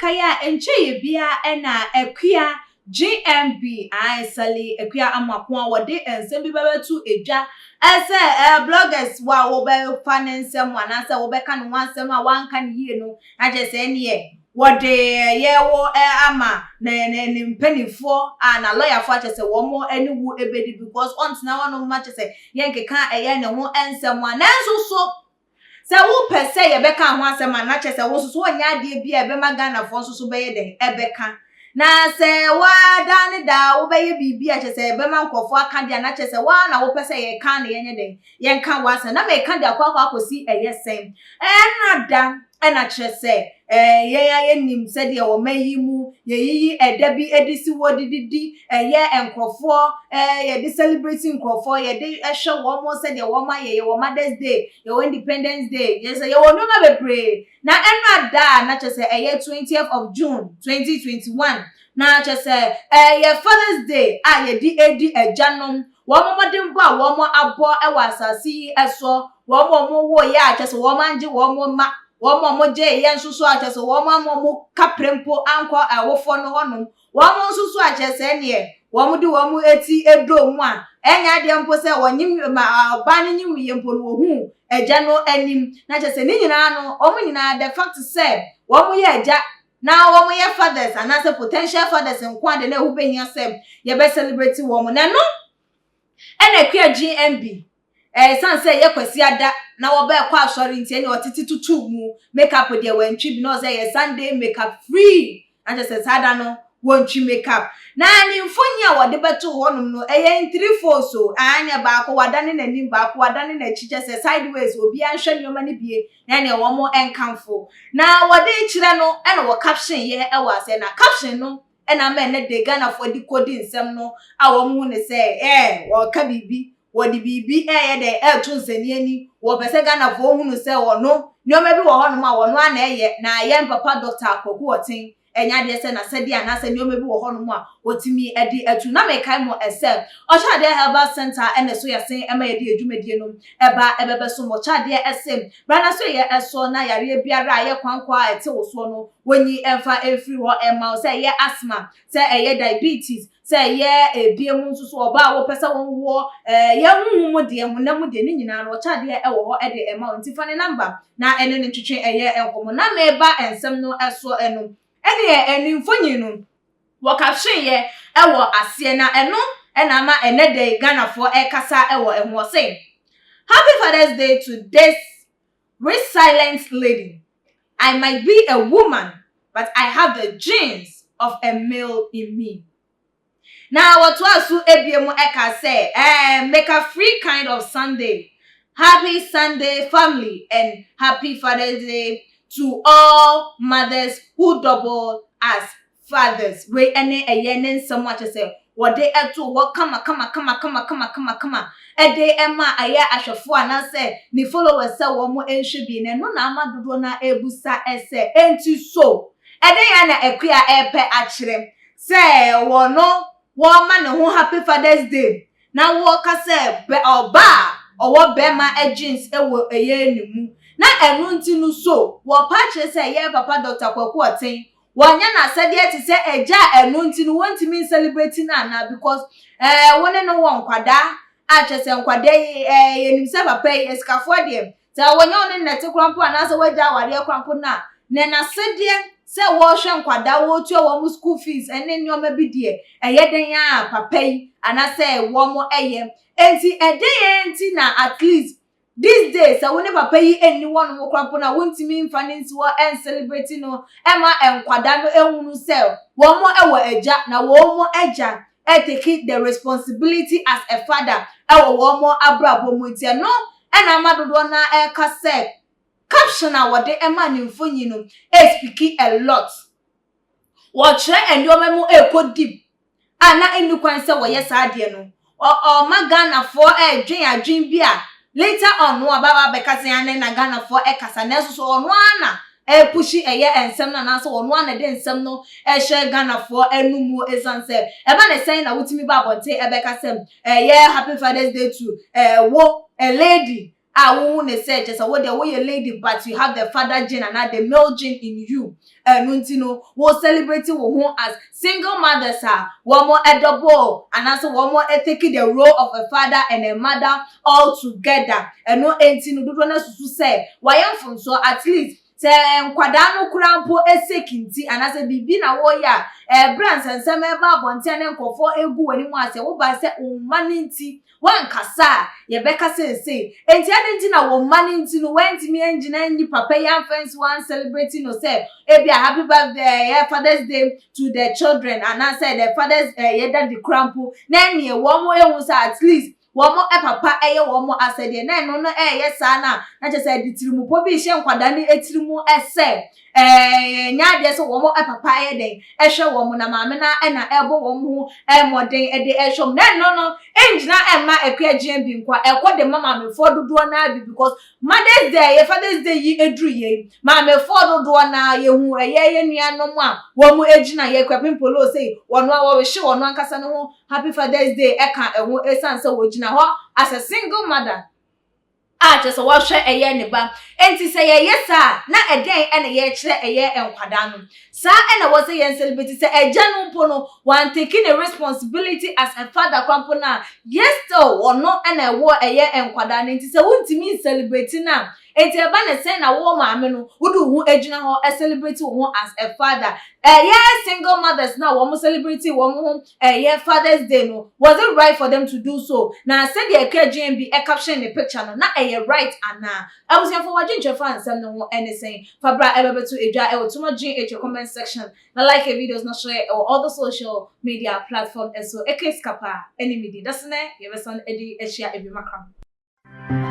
kaya enche bia na Akua GMB sali Akua amapo wode ensem bi bebetu eja ese bloggers wa wo be financem wana se wo be kan wansem a wanka ne yie no aje se ne wode ye wo ama ne mpanifo na lawyer for aje se wo mo aniwu ebedi because ontina wono ma aje se yenkeka eye ne ho ensem wana so se wo pese ye beka ho asem na che se wo so onya ade bia ebe magana fo so be den ebeka na se wa dane da wo be ye bibia che se ebe man krofo aka dia na che se wa na wo pese ye kan ne ye den ye kan wa se na me kan dia kwa akosi eye sem na da na che se ye nim se de wo mayimu ye yi edabi edisi wodididi ye enkrofo ye de celebrating enkrofo ye de ehwe wo mo se de wo ma ye wo Mother's Day ye Independence Day ye se ye wo no ma bebre na da na che se 20th of June 2021 na che se ye Father's Day ye di edi ejanom wo mo modem bo a wo mo abo e wasasi eso wo mo wo ye a che se wo manje wo mo ma wo mo je ye nsusu a che se wo mo kaprempo anko awofo no honom wo mo nsusu a che se ne wo mo di wo mo eti edo mu a enya de mpo se wonyim ma ba ne nyim ye mpo no hu eja no anim na che se ni nyina no o mo nyina the fact say wo mo ye eja na wo mo ye fathers and as a potential fathers en kwa de na hu behia sem ye be celebrate wo mo na no ena Akua GMB san say ye kwasi ada na wo be kwa asori ntie ne otiti tutu mu makeup de wantwi bi no say ye Sunday makeup free and just sada no wantwi makeup na ni mfonyi a wode beto honum no eye 3-4 so anya ba ko wadane nanim ba ko wadane na chiche say sideways obi anhwe nyoma ne bie na ne wo mo enkanfo na wode kire no e no wo caption ye e wa say na caption no e na me ne de Ghana for di code nsem no a wo mu ne say wo ka bibi wodi bibi ye de etu nsani ani wo pese Ghana fo hunu se wo no nyoma bi wo hono ma wo no ana ye na ye papa Dr. Kwaku Oteng enya de se na sedi ana se nyoma bi wo hono ma otimi edi etu na me kai mo esel o cha de herbal center ene so yesen ema ye de adwumadie no eba ebebe so mo cha de esem bra na so ye eso na yare biara ye kwankwa ete wo so no wonyi emfa efri ho ema se ye asthma se ye diabetes say ye biemu nsusu oba wo pesa won wo ye huhu de honam de ni nyina no cha de e wo ho e de ema nti fa ne number na ene ne twetwe eye enkomo na me ba ensem no eso eno ene eni mfonyi no wo caption ye e wo ase na eno ena ma ene de Ghana for e kasa e wo ehwo say Happy Father's Day to this resilient lady. I might be a woman, but I have the genes of a male in me. Now what was so ebiemu eka say make a free kind of Sunday. Happy Sunday family and happy Father's Day to all mothers who double as fathers. We any yenen so much say what they to what come a day Emma aya ashofo ana say ni followers say wo mo enhwe bi na no na amadodo na ebusa ese enti so e dey ya na Akua epe akire say wo no wo ma ne ho Happy Father's Day na wo ka say be oba owo be ma agents e wo eye nimu na enu nti no so wo pa kire say ye papa Dr. Kwaku Oteng wonya na sade ati say eja enu nti no want me celebrating na because wone no won kwada a che se nkwada ye nim se papa ye skafo de say wonya one nete krampo na say waja ware krampo na na sade se wo hwe nkwada wo tu wo school fees ene nyoma bi de eye den ya papa yi ana se wo mo eye enti eden enti na at least these days se woni papa yi eni won mo krampo na wontimi mfaninti wo en celebrating no ema enkwada no ehunu se wo mo ewo eja na wo mo eja take the responsibility as a father ewo wo mo abrabo mo tie no ena madodo na ka se caption a wode ema ni mfonyi no speak a lot watch and your memo go deep ana enu kwan se wo yes ade no o magana for dwen adwen bi a later on no baba bekase ane na Ghana for kasa na so ono ana pushi eye ensem na so ono ana de ensem no hye Ghana for enumu esanse e ba na sen na wutimi ba bonte ebekasem ye Happy Father's Day to wo a lady who ne say just what the way a lady, but you have the father gene and the male gene in you. Nuntino will celebrate who as single mothers are one more double and also one more taking the role of a father and a mother all together. And no entino do not to say why am from so at least nkwadano kurampo esekinti anase bibi na wo ya brands nsem eba bonten nkofo egu ani mu ase wo ba se ummaninti wan kasa ye beka say enti adenti na wo maninti no wenti mi engine nyi papa yan friends one celebrating no say e be a happy birthday yeah, Father's Day to the children and I said the fathers ye daddy kurampo na nie wo mo ehun say at least womo papa eye womo asede na no eye sa na je say ditirimu po bi hye nkwada ni etirimu ese nya de so womo papa eye den ehwe womo na maame na na ebo womo moden de ehwom na no enjina emma Akua GMB nkwa ekwo de mama me for dodo na bi because Mother's Day ye Father's Day yi edru ye maame for dodo na ye hu ye nuanom a womo ejina ye kwapin polo say wono a wo hye wono ankasa no ho Happy Father's Day eka eho esan say wo as a single mother. Just a wash a year ne ba. Enti say yes sir. Na a day and a year chere a year and kwadano. Sir and I was a year celebrity say a janu pono one taking a responsibility as a father compana. Yes though or no and I wore a year and kwadano. Enti say won't mean celebrating now. Enti a ban say na wo maame no wodu hu ejina ho a celebrity wo as a father. Yeah, single mothers now one celebrity one yeah Father's Day no. Was it right for them to do so? Now I said the Akua GMB a caption in the picture no na right and I was here for watching your fans and no anything. Fabra ever to eja too much in your comment section. Now like a videos not share or other social media platform and so ekeskapa any media. That's ne you son Eddie share every macam.